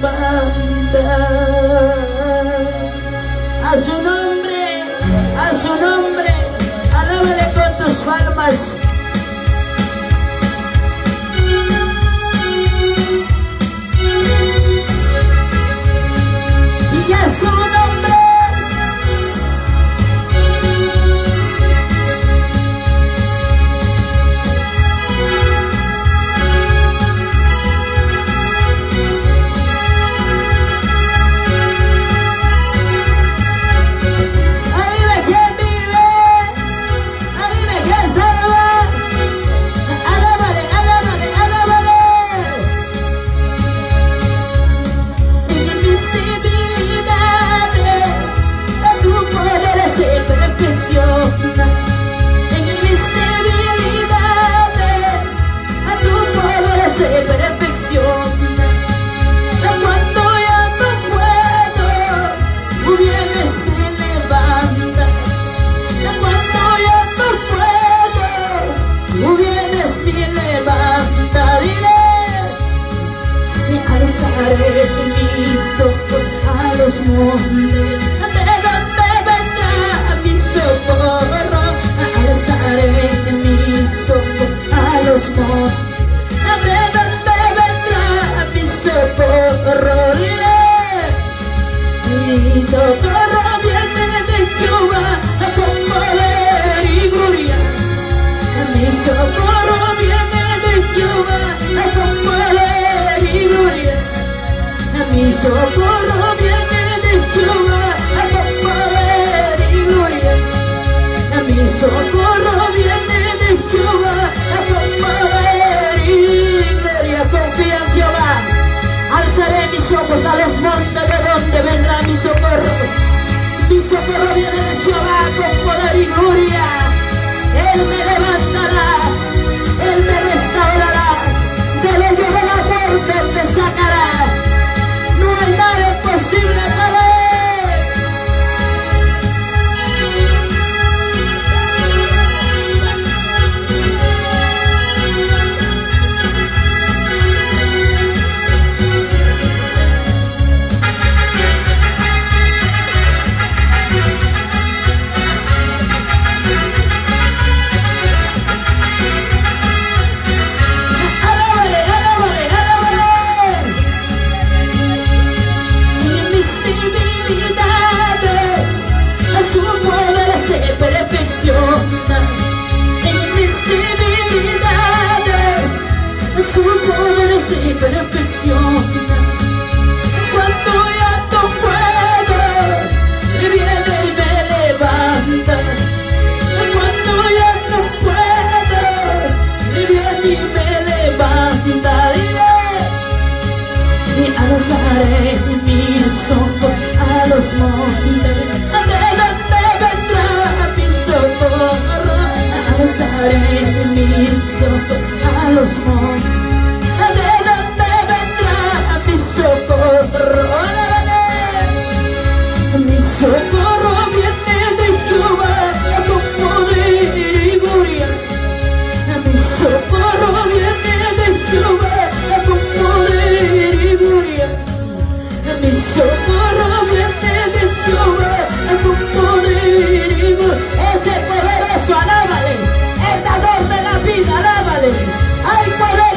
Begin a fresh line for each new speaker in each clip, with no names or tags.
levanta. A su nombre, alábale con tus palmas. Y a su nombre. Mis ojos a los montes, ¿de dónde vendrá mi socorro? Alzaré mis ojos a los montes, ¿de dónde vendrá mi socorro? Diré, mi socorro viene de Jehová con poder y gloria. Mi socorro viene de Jehová con poder y gloria. Mi socorro viene de Jehová con poder y gloria. Mi socorro viene de Jehová con poder y gloria. Confía en Jehová. Alzaré mis ojos a los montes, de donde vendrá mi socorro. Mi socorro viene de Jehová con poder y gloria. Él me levantará, Él me restaurará, del hoyo de la muerte me sacará. No hay nada imposible para Él. Su poder se perfecciona. Cuando ya no puedo, Él viene y me levanta. Cuando ya no puedo, Él viene y me levanta. Y alzaré mis ojos a los montes, ¿de dónde vendrá mi socorro? Alzaré mis ojos a los montes, ¿de dónde vendrá mi socorro? Mi socorro viene de Jehová con poder y gloria. Mi socorro viene de Jehová con poder y gloria. Mi socorro viene de Jehová con poder y gloria. Ese poderoso, alábale. El dador de la vida, alábale. Hay poder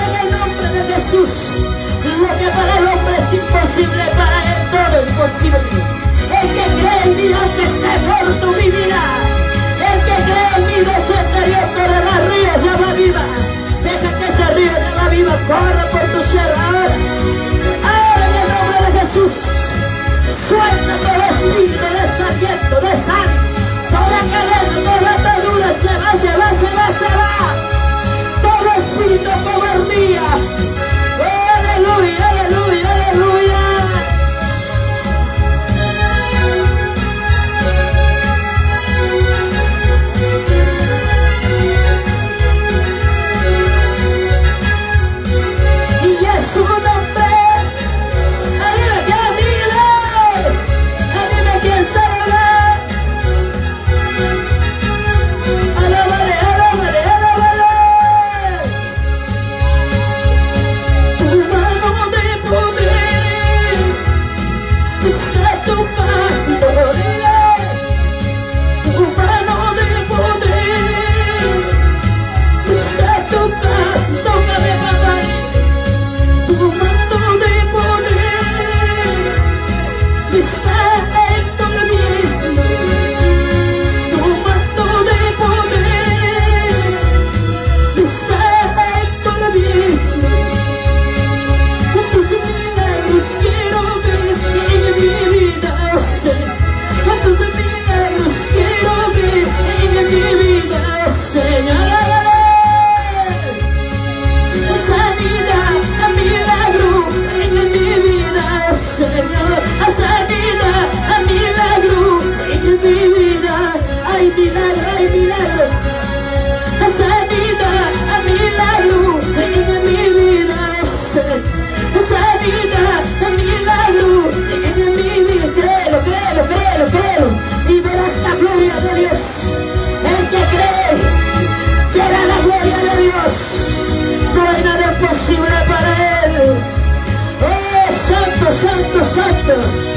mucho.